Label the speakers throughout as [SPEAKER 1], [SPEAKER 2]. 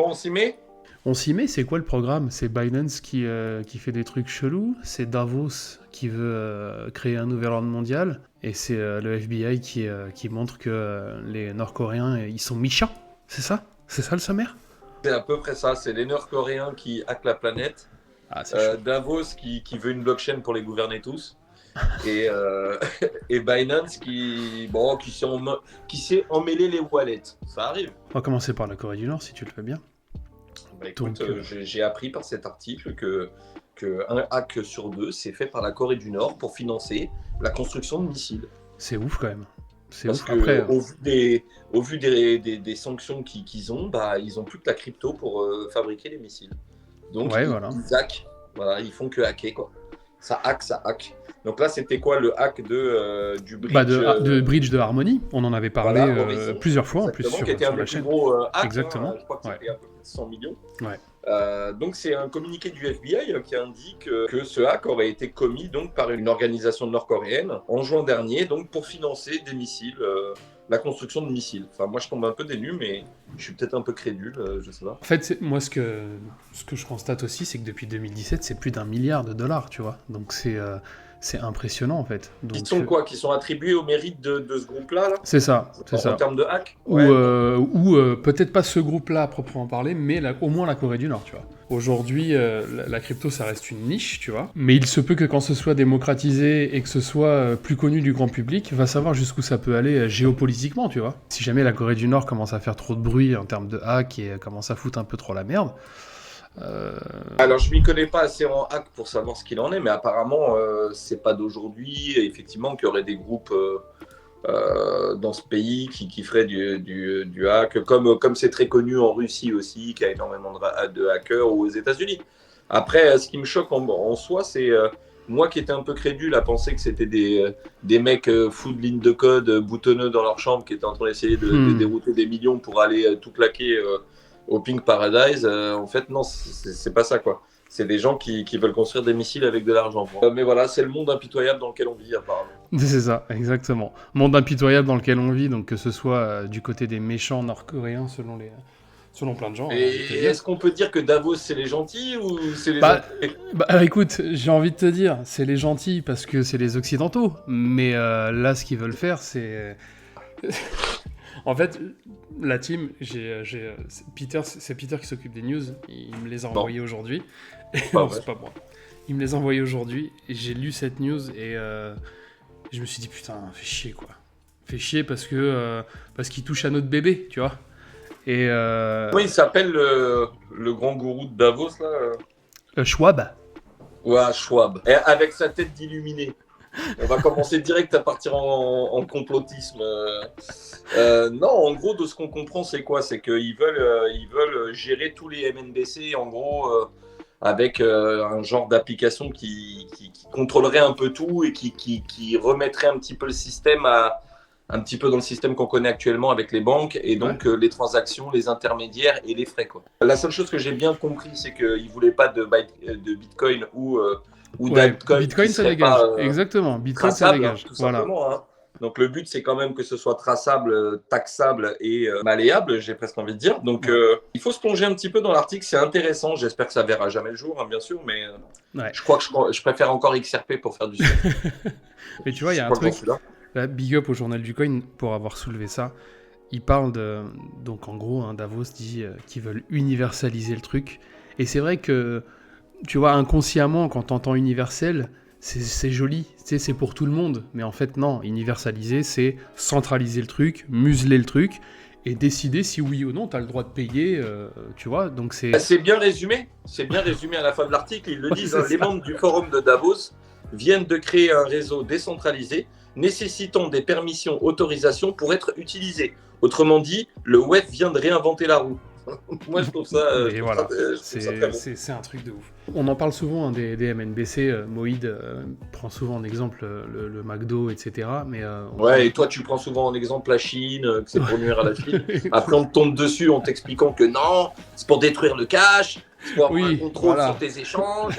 [SPEAKER 1] Bon, on s'y met?
[SPEAKER 2] On s'y met, c'est quoi le programme? C'est Binance qui fait des trucs chelous, c'est Davos qui veut créer un nouvel ordre mondial, et c'est le FBI qui montre que les Nord-Coréens, ils sont méchants, c'est ça? C'est ça le sommaire?
[SPEAKER 1] C'est à peu près ça. C'est les Nord-Coréens qui hackent la planète.
[SPEAKER 2] Ah, c'est chaud.
[SPEAKER 1] Davos qui veut une blockchain pour les gouverner tous. Et, et Binance qui sait emmêler les wallets. Ça arrive.
[SPEAKER 2] On va commencer par la Corée du Nord, si tu le fais bien.
[SPEAKER 1] Bah, écoute,
[SPEAKER 2] Donc,
[SPEAKER 1] j'ai appris par cet article que un hack sur deux, c'est fait par la Corée du Nord pour financer la construction de missiles.
[SPEAKER 2] c'est ouf quand même. C'est
[SPEAKER 1] Parce
[SPEAKER 2] ouf.
[SPEAKER 1] que
[SPEAKER 2] Après,
[SPEAKER 1] au vu des sanctions qu'ils ont, bah, ils ont plus que la crypto pour fabriquer les missiles. Donc
[SPEAKER 2] ouais, voilà.
[SPEAKER 1] ils hackent. Voilà, ils font que hacker, quoi. Ça hack, ça hack. Donc là, c'était quoi le hack du bridge
[SPEAKER 2] De Bridge de Harmony, on en avait parlé
[SPEAKER 1] voilà, Horizon,
[SPEAKER 2] plusieurs fois en plus
[SPEAKER 1] exactement,
[SPEAKER 2] sur,
[SPEAKER 1] qui était
[SPEAKER 2] sur
[SPEAKER 1] un
[SPEAKER 2] la
[SPEAKER 1] des plus
[SPEAKER 2] chaîne.
[SPEAKER 1] gros hacks.
[SPEAKER 2] Exactement.
[SPEAKER 1] Je crois que c'était à peu près 100 millions.
[SPEAKER 2] Ouais.
[SPEAKER 1] Donc c'est un communiqué du FBI qui indique que ce hack aurait été commis donc par une organisation nord-coréenne en juin dernier, donc pour financer des missiles, la construction de missiles. Enfin, moi je tombe un peu des nues, mais je suis peut-être un peu crédule, je sais pas.
[SPEAKER 2] En fait, moi, ce que je constate aussi, c'est que depuis 2017, c'est plus d'1 milliard de dollars, tu vois. Donc c'est impressionnant, en fait. Donc,
[SPEAKER 1] Qui sont quoi? Qui sont attribués au mérite de ce groupe-là là
[SPEAKER 2] c'est ça, c'est
[SPEAKER 1] en
[SPEAKER 2] ça.
[SPEAKER 1] termes de hack?
[SPEAKER 2] Ou
[SPEAKER 1] Ouais.
[SPEAKER 2] peut-être pas ce groupe-là à proprement parler, mais au moins la Corée du Nord, tu vois. Aujourd'hui, la crypto, ça reste une niche, tu vois. Mais il se peut que quand ce soit démocratisé et que ce soit plus connu du grand public, va savoir jusqu'où ça peut aller géopolitiquement, tu vois. Si jamais la Corée du Nord commence à faire trop de bruit en termes de hack et commence à foutre un peu trop la merde...
[SPEAKER 1] Alors, je m'y connais pas assez en hack pour savoir ce qu'il en est, mais apparemment, c'est pas d'aujourd'hui, effectivement, qu'il y aurait des groupes dans ce pays qui feraient du hack, comme c'est très connu en Russie aussi, qui a énormément de hackers, ou aux États-Unis. Après, ce qui me choque en soi, c'est moi qui étais un peu crédule à penser que c'était des mecs fous de ligne de code, boutonneux dans leur chambre, qui étaient en train d'essayer de dérouter des millions pour aller tout claquer au Pink Paradise. En fait, non, c'est pas ça, quoi. C'est des gens qui veulent construire des missiles avec de l'argent. Mais voilà, c'est le monde impitoyable dans lequel on vit, apparemment.
[SPEAKER 2] C'est ça, exactement. Monde impitoyable dans lequel on vit, donc que ce soit du côté des méchants nord-coréens selon plein de gens.
[SPEAKER 1] Et est-ce qu'on peut dire que Davos, c'est les gentils ou c'est les gentils?
[SPEAKER 2] Écoute, j'ai envie de te dire, c'est les gentils parce que c'est les occidentaux. Mais là, ce qu'ils veulent faire, c'est... En fait, la team, c'est Peter qui s'occupe des news. Il me les a envoyés aujourd'hui. Non, c'est pas moi. Il me les a envoyés aujourd'hui et j'ai lu cette news et je me suis dit putain, fait chier quoi. Fait chier parce qu'il touche à notre bébé, tu vois. Et
[SPEAKER 1] comment il s'appelle le grand gourou de Davos là
[SPEAKER 2] Schwab.
[SPEAKER 1] Ouais, Schwab. Et avec sa tête d'illuminé. On va commencer direct à partir en complotisme. Non, en gros, de ce qu'on comprend, c'est quoi? C'est qu'ils veulent gérer tous les MNBC, en gros, avec un genre d'application qui contrôlerait un peu tout et qui remettrait un petit peu le système un petit peu dans le système qu'on connaît actuellement avec les banques et donc les transactions, les intermédiaires et les frais, quoi. La seule chose que j'ai bien compris, c'est qu'ils ne voulaient pas de Bitcoin ou d'altcoin.
[SPEAKER 2] Bitcoin, ça dégage. Exactement. Bitcoin, ça dégage.
[SPEAKER 1] Tout simplement. Hein. Donc le but, c'est quand même que ce soit traçable, taxable et malléable, j'ai presque envie de dire. Donc il faut se plonger un petit peu dans l'article, c'est intéressant. J'espère que ça verra jamais le jour, hein, bien sûr, mais je crois que je préfère encore XRP pour faire du son.
[SPEAKER 2] Mais tu vois, il y a un truc. Là, big up au journal du coin pour avoir soulevé ça. Il parle de... Donc en gros, Davos dit qu'ils veulent universaliser le truc. Et c'est vrai que, tu vois, inconsciemment, quand t'entends universel, c'est joli, tu sais, c'est pour tout le monde. Mais en fait, non, universaliser, c'est centraliser le truc, museler le truc, et décider si oui ou non t'as le droit de payer, tu vois. Donc c'est
[SPEAKER 1] bien résumé. C'est bien résumé à la fin de l'article. Ils le disent, les membres du forum de Davos viennent de créer un réseau décentralisé nécessitant des permissions, autorisations pour être utilisé. Autrement dit, le web vient de réinventer la roue. Moi, je trouve ça...
[SPEAKER 2] c'est un truc de ouf. On en parle souvent des MNBC. Moïd prend souvent en exemple le McDo, etc. Mais,
[SPEAKER 1] et toi, tu prends souvent en exemple la Chine, que c'est pour nuire à la Chine. Après, on te tombe dessus en t'expliquant que non, c'est pour détruire le cash, c'est pour avoir un contrôle sur tes échanges.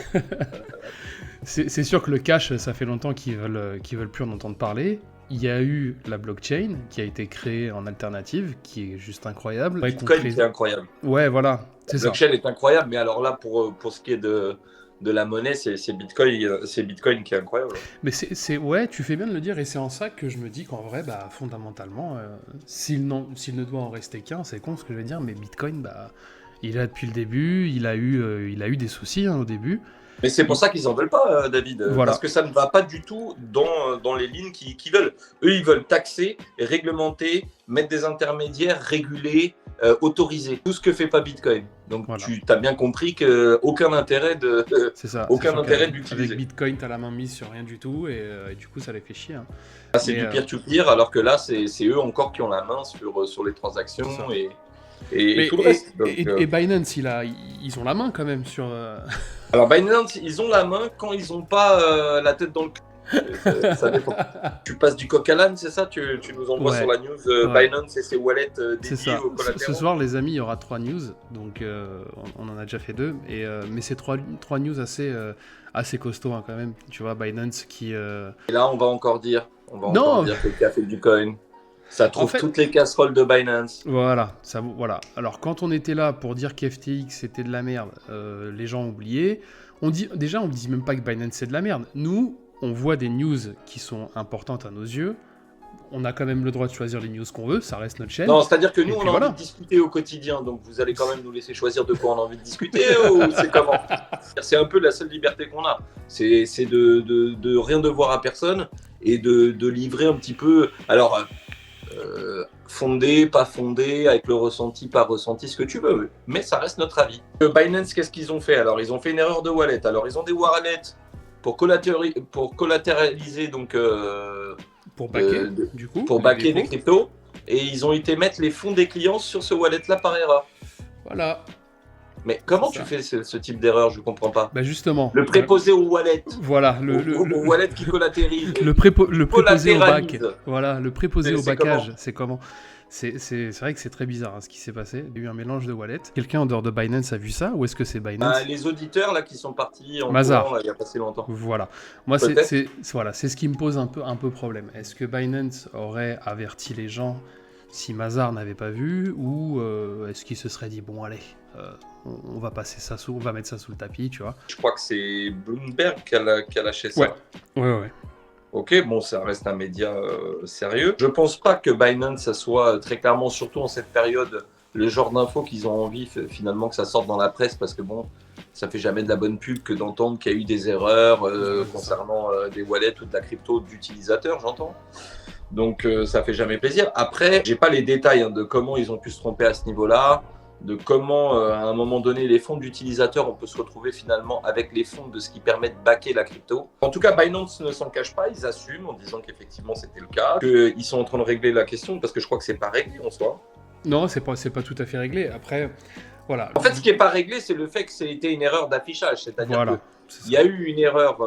[SPEAKER 2] C'est sûr que le cash, ça fait longtemps qu'ils veulent plus en entendre parler. il y a eu la blockchain qui a été créée en alternative, qui est juste incroyable.
[SPEAKER 1] Bitcoin, c'est incroyable.
[SPEAKER 2] Ouais, voilà, c'est ça.
[SPEAKER 1] La blockchain est incroyable, mais alors là, pour ce qui est de la monnaie, c'est Bitcoin qui est incroyable.
[SPEAKER 2] Mais ouais, tu fais bien de le dire, et c'est en ça que je me dis qu'en vrai, bah, fondamentalement, s'il ne doit en rester qu'un, c'est con ce que je vais dire, mais Bitcoin, bah, il est là depuis le début, il a eu des soucis au début.
[SPEAKER 1] Mais c'est pour ça qu'ils en veulent pas, David,
[SPEAKER 2] Voilà.
[SPEAKER 1] parce que ça ne va pas du tout dans les lignes qu'ils veulent. Eux, ils veulent taxer, réglementer, mettre des intermédiaires, réguler, autoriser. Tout ce que fait pas Bitcoin. Donc
[SPEAKER 2] Voilà.
[SPEAKER 1] tu as bien compris qu'aucun intérêt d'utiliser.
[SPEAKER 2] Avec Bitcoin, tu as la main mise sur rien du tout, et du coup, ça les fait chier. Hein.
[SPEAKER 1] Là, c'est du peer-to-peer, alors que là, c'est eux encore qui ont la main sur les transactions et tout le reste. Donc,
[SPEAKER 2] et Binance, ils ont la main quand même sur...
[SPEAKER 1] Alors Binance, ils ont la main quand ils n'ont pas la tête dans le cul. Ça dépend. Tu passes du coq à l'âne, c'est ça? Tu nous envoies sur la news Binance et ses wallets dédiés aux collatéraux.
[SPEAKER 2] Ce soir, les amis, il y aura 3 news. Donc, on en a déjà fait 2. Mais c'est 3 news assez costauds quand même. Tu vois, Binance qui...
[SPEAKER 1] Et là, on va encore dire que le café du coin. Ça trouve toutes les casseroles de Binance.
[SPEAKER 2] Voilà. Alors, quand on était là pour dire qu'FTX c'était de la merde, les gens ont oublié. On dit même pas que Binance c'est de la merde. Nous, on voit des news qui sont importantes à nos yeux. On a quand même le droit de choisir les news qu'on veut, ça reste notre chaîne.
[SPEAKER 1] Non, c'est-à-dire que nous, on a envie de discuter au quotidien, donc vous allez quand même nous laisser choisir de quoi on a envie de discuter, ou c'est comment? C'est un peu la seule liberté qu'on a. C'est de rien devoir à personne et de livrer un petit peu... Alors... fondé, pas fondé, avec le ressenti, pas ressenti, ce que tu veux, mais ça reste notre avis. Binance, qu'est-ce qu'ils ont fait? Alors, ils ont fait une erreur de wallet. Alors, ils ont des wallets pour collatéraliser, donc
[SPEAKER 2] pour backer, du coup,
[SPEAKER 1] pour backer des cryptos, et ils ont été mettre les fonds des clients sur ce wallet-là par erreur.
[SPEAKER 2] Voilà.
[SPEAKER 1] Mais comment tu fais ce type d'erreur? Je comprends pas.
[SPEAKER 2] Bah justement.
[SPEAKER 1] Le préposé au wallet.
[SPEAKER 2] Voilà.
[SPEAKER 1] Au wallet qui collatérise.
[SPEAKER 2] Le préposé au bac. Voilà, le préposé au backage. C'est comment? C'est vrai que c'est très bizarre ce qui s'est passé. Il y a eu un mélange de wallets. Quelqu'un en dehors de Binance a vu ça? Ou est-ce que c'est Binance?
[SPEAKER 1] Les auditeurs là qui sont partis en
[SPEAKER 2] Mazar.
[SPEAKER 1] courant, là, il y a pas si longtemps.
[SPEAKER 2] Voilà. Moi, c'est ce qui me pose un peu problème. Est-ce que Binance aurait averti les gens si Mazar n'avait pas vu, ou est-ce qu'il se serait dit bon allez, on va mettre ça sous le tapis, tu vois?
[SPEAKER 1] Je crois que c'est Bloomberg qui a lâché ça.
[SPEAKER 2] Ouais.
[SPEAKER 1] Ok, bon, ça reste un média sérieux. Je pense pas que Binance, ça soit très clairement, surtout en cette période, le genre d'infos qu'ils ont envie finalement que ça sorte dans la presse, parce que bon, ça fait jamais de la bonne pub que d'entendre qu'il y a eu des erreurs concernant des wallets ou de la crypto d'utilisateurs, j'entends. Donc ça fait jamais plaisir. Après, j'ai pas les détails de comment ils ont pu se tromper à ce niveau-là, de comment à un moment donné les fonds d'utilisateurs, on peut se retrouver finalement avec les fonds de ce qui permet de backer la crypto. En tout cas, Binance ne s'en cache pas, ils assument en disant qu'effectivement c'était le cas, qu'ils sont en train de régler la question, parce que je crois que c'est pas réglé en soi.
[SPEAKER 2] Non, c'est pas tout à fait réglé. Après, voilà.
[SPEAKER 1] En fait, ce qui est pas réglé, c'est le fait que c'était une erreur d'affichage, c'est-à-dire qu'il y a eu une erreur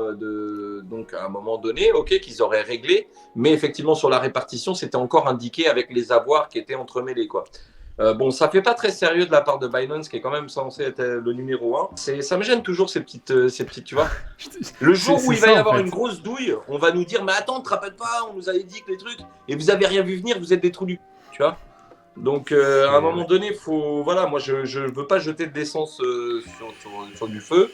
[SPEAKER 1] donc à un moment donné, ok, qu'ils auraient réglé, mais effectivement sur la répartition, c'était encore indiqué avec les avoirs qui étaient entremêlés, quoi. Bon, ça fait pas très sérieux de la part de Binance, qui est quand même censé être le numéro 1. Ça me gêne toujours ces petites, tu vois. Le jour où il va y avoir une grosse douille, on va nous dire, mais attends, te rappelle pas, on nous avait dit que les trucs, et vous avez rien vu venir, vous êtes des trous du cul, tu vois. Donc à un moment donné, moi je veux pas jeter de l'essence sur du feu,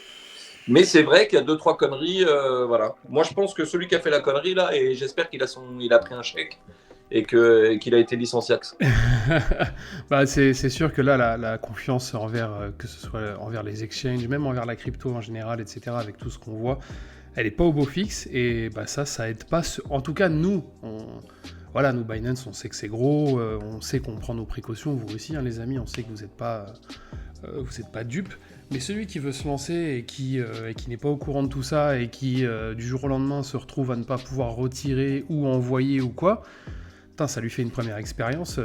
[SPEAKER 1] mais c'est vrai qu'il y a 2-3 conneries, voilà. Moi je pense que celui qui a fait la connerie là, et j'espère qu'il a pris un chèque et qu'il a été licencié.
[SPEAKER 2] Bah, c'est sûr que là la confiance envers, que ce soit envers les exchanges, même envers la crypto en général, etc., avec tout ce qu'on voit, elle est pas au beau fixe, et bah ça aide pas. En tout cas, nous Binance, on sait que c'est gros, on sait qu'on prend nos précautions, vous aussi, les amis, on sait que vous n'êtes pas dupes, mais celui qui veut se lancer et qui n'est pas au courant de tout ça, et qui du jour au lendemain se retrouve à ne pas pouvoir retirer ou envoyer ou quoi, ça lui fait une première expérience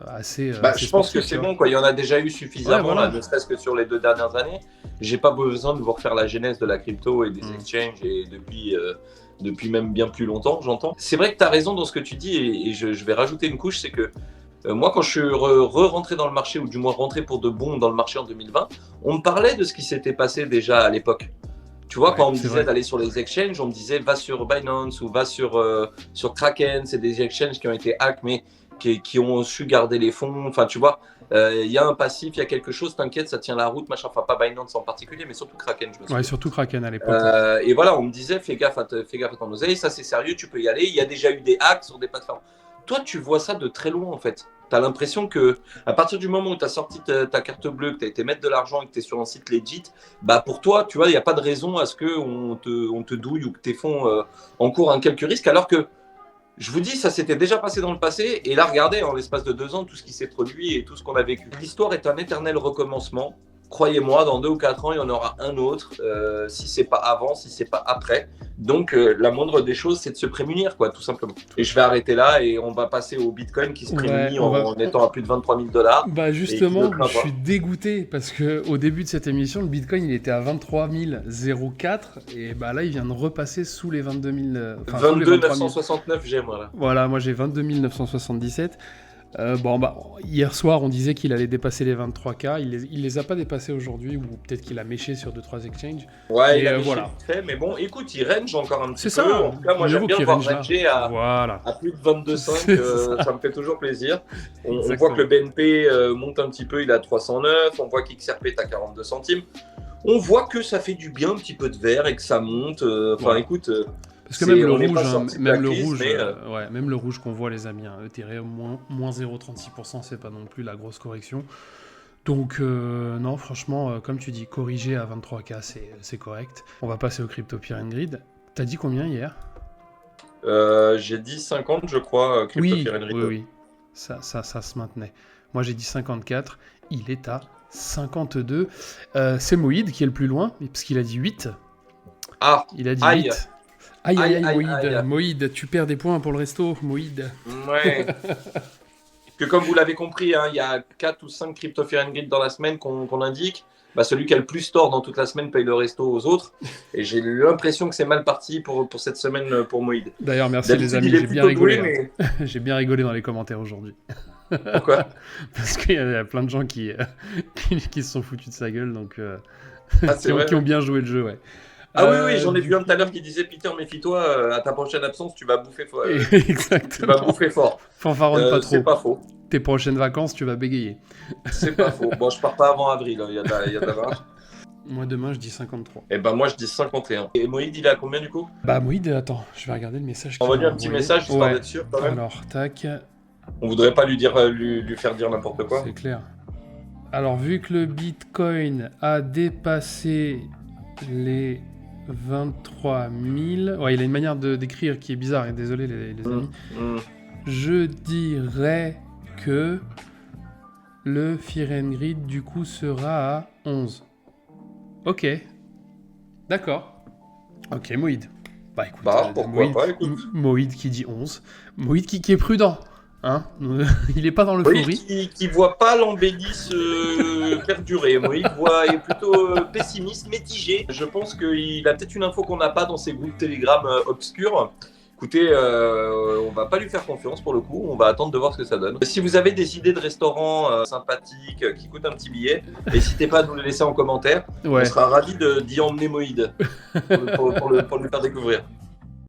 [SPEAKER 2] assez
[SPEAKER 1] je pense que c'est bon, quoi. Il y en a déjà eu suffisamment, là, ne serait-ce que sur les 2 dernières années. J'ai pas besoin de vous refaire la genèse de la crypto et des exchanges, et depuis même bien plus longtemps, j'entends. C'est vrai que tu as raison dans ce que tu dis, et je vais rajouter une couche, c'est que moi, quand je suis rentré dans le marché, ou du moins rentré pour de bon dans le marché en 2020, on me parlait de ce qui s'était passé déjà à l'époque. Tu vois,
[SPEAKER 2] Ouais,
[SPEAKER 1] quand on me
[SPEAKER 2] c'est
[SPEAKER 1] disait
[SPEAKER 2] vrai.
[SPEAKER 1] d'aller sur les exchanges, on me disait va sur Binance ou va sur Kraken. C'est des exchanges qui ont été hack, mais qui ont su garder les fonds. Enfin, tu vois, il y a un passif, il y a quelque chose, t'inquiète, ça tient la route, machin. Enfin, pas Binance en particulier, mais surtout Kraken, je me
[SPEAKER 2] Ouais,
[SPEAKER 1] souviens.
[SPEAKER 2] surtout Kraken à l'époque. Ouais.
[SPEAKER 1] Et voilà, on me disait fais gaffe à ton oseille, ça c'est sérieux, tu peux y aller. Il y a déjà eu des hacks sur des plateformes. Toi, tu vois ça de très loin en fait. Tu as l'impression que à partir du moment où tu as sorti ta carte bleue, que tu as été mettre de l'argent et que tu es sur un site legit, bah pour toi, tu vois, il n'y a pas de raison à ce qu'on te douille ou que tes fonds encourent quelques risques. Alors que je vous dis, ça s'était déjà passé dans le passé. Et là, regardez, en l'espace de 2 ans, tout ce qui s'est produit et tout ce qu'on a vécu. L'histoire est un éternel recommencement. Croyez-moi, dans 2 ou 4 ans, il y en aura un autre, si c'est pas avant, si c'est pas après. Donc, la moindre des choses, c'est de se prémunir, quoi, tout simplement. Et je vais arrêter là et on va passer au Bitcoin qui se
[SPEAKER 2] Ouais,
[SPEAKER 1] prémunit en étant à plus de 23 000 $.
[SPEAKER 2] Bah
[SPEAKER 1] Et qui ne
[SPEAKER 2] justement,
[SPEAKER 1] craint
[SPEAKER 2] je
[SPEAKER 1] pas.
[SPEAKER 2] suis dégoûté parce que au début de cette émission, le Bitcoin il était à 23 004 et bah là il vient de repasser sous les 22 000, enfin sous les
[SPEAKER 1] 22
[SPEAKER 2] 23 000.
[SPEAKER 1] 969, j'ai moi là.
[SPEAKER 2] Voilà, moi j'ai 22 977. Bon bah hier soir on disait qu'il allait dépasser les 23K, il les a pas dépassés aujourd'hui ou peut-être qu'il a méché sur 2-3 exchanges.
[SPEAKER 1] Ouais, il
[SPEAKER 2] Mais
[SPEAKER 1] a mis
[SPEAKER 2] voilà.
[SPEAKER 1] vite fait, mais bon, écoute, il range encore un petit
[SPEAKER 2] C'est
[SPEAKER 1] peu.
[SPEAKER 2] ça,
[SPEAKER 1] En tout cas, moi,
[SPEAKER 2] mieux
[SPEAKER 1] j'aime
[SPEAKER 2] vaut
[SPEAKER 1] bien
[SPEAKER 2] qu'il
[SPEAKER 1] voir
[SPEAKER 2] range là.
[SPEAKER 1] ranger
[SPEAKER 2] Voilà.
[SPEAKER 1] à plus de 22,5.
[SPEAKER 2] C'est ça.
[SPEAKER 1] Ça me fait toujours plaisir. On voit
[SPEAKER 2] Exactement.
[SPEAKER 1] que le BNP monte un petit peu, il est à 309. On voit qu'XRP est à 42 centimes. On voit que ça fait du bien, un petit peu de vert et que ça monte. Enfin,
[SPEAKER 2] Voilà.
[SPEAKER 1] écoute,
[SPEAKER 2] Parce que même le
[SPEAKER 1] on n'est
[SPEAKER 2] rouge,
[SPEAKER 1] pas
[SPEAKER 2] hein,
[SPEAKER 1] sorti de
[SPEAKER 2] même
[SPEAKER 1] la
[SPEAKER 2] le
[SPEAKER 1] crise,
[SPEAKER 2] rouge,
[SPEAKER 1] mais
[SPEAKER 2] ouais, même le rouge qu'on voit les amis, hein, Ethereum moins 0,36%, c'est pas non plus la grosse correction. Donc non, franchement, comme tu dis, corriger à 23K, c'est correct. On va passer au Crypto Pyramid Grid. T'as dit combien hier?
[SPEAKER 1] j'ai dit 50, je crois, Crypto
[SPEAKER 2] Oui,
[SPEAKER 1] Pyramid.
[SPEAKER 2] oui. Ça se maintenait. Moi j'ai dit 54, il est à 52. C'est Moïd qui est le plus loin, parce qu'il a dit 8.
[SPEAKER 1] Ah,
[SPEAKER 2] Il a dit
[SPEAKER 1] aïe.
[SPEAKER 2] 8. Aïe, aïe, aïe,
[SPEAKER 1] Aïe,
[SPEAKER 2] Moïd.
[SPEAKER 1] aïe.
[SPEAKER 2] Moïd, tu perds des points pour le resto, Moïd.
[SPEAKER 1] Ouais. Que comme vous l'avez compris, hein, il y a 4 ou 5 Crypto Pyramid Grid dans la semaine qu'on indique. Bah, celui qui a le plus tort dans toute la semaine paye le resto aux autres. Et j'ai l'impression que c'est mal parti pour cette semaine pour Moïd.
[SPEAKER 2] D'ailleurs, merci les
[SPEAKER 1] D'habitude,
[SPEAKER 2] amis,
[SPEAKER 1] il est
[SPEAKER 2] j'ai bien
[SPEAKER 1] plutôt
[SPEAKER 2] rigolé.
[SPEAKER 1] doué,
[SPEAKER 2] Hein. J'ai bien rigolé dans les commentaires aujourd'hui.
[SPEAKER 1] Pourquoi?
[SPEAKER 2] Parce qu'il y a plein de gens qui se sont foutus de sa gueule, donc
[SPEAKER 1] Ah, c'est vrai.
[SPEAKER 2] qui ont bien joué le jeu, ouais.
[SPEAKER 1] Ah oui, j'en ai
[SPEAKER 2] du
[SPEAKER 1] vu un
[SPEAKER 2] coup-
[SPEAKER 1] tout à l'heure qui disait Peter, méfie-toi, à ta prochaine absence, tu vas bouffer fort. Tu vas
[SPEAKER 2] Exactement.
[SPEAKER 1] bouffer fort.
[SPEAKER 2] Fanfaronne pas trop.
[SPEAKER 1] C'est pas faux.
[SPEAKER 2] Tes prochaines vacances, tu vas bégayer.
[SPEAKER 1] C'est pas faux. Bon, je pars pas avant avril, il y a de la marge.
[SPEAKER 2] Moi, demain, je dis 53.
[SPEAKER 1] Et ben moi, je dis 51. Et Moïd, il est à combien du coup?
[SPEAKER 2] Bah, Moïd, attends, je vais regarder le message qu'il
[SPEAKER 1] Envoie-lui
[SPEAKER 2] m'a
[SPEAKER 1] un petit
[SPEAKER 2] envoyé.
[SPEAKER 1] message, histoire
[SPEAKER 2] Ouais.
[SPEAKER 1] d'être sûr quand même.
[SPEAKER 2] Alors, tac,
[SPEAKER 1] On voudrait pas lui faire dire n'importe quoi.
[SPEAKER 2] c'est clair. Alors, vu que le Bitcoin a dépassé les 23 000... Ouais, il a une manière d'écrire qui est bizarre, et désolé les amis. Je dirais que le Fear and Greed, du coup, sera à 11. Ok. D'accord. Ok, Moïd. Bah écoute,
[SPEAKER 1] Pourquoi
[SPEAKER 2] Moïd,
[SPEAKER 1] pas, écoute.
[SPEAKER 2] Moïd qui dit 11. Moïd qui est prudent. Hein. Il est pas dans
[SPEAKER 1] Moïd
[SPEAKER 2] l'euphorie.
[SPEAKER 1] qui voit pas l'embellie perdurer. Moïd est plutôt pessimiste, mitigé. Je pense qu'il a peut-être une info qu'on n'a pas dans ses groupes Telegram obscurs. Écoutez, on va pas lui faire confiance pour le coup, on va attendre de voir ce que ça donne. Si vous avez des idées de restaurants sympathiques qui coûtent un petit billet, n'hésitez pas à nous les laisser en commentaire.
[SPEAKER 2] Ouais.
[SPEAKER 1] On sera ravis d'y emmener Moïd pour lui faire découvrir.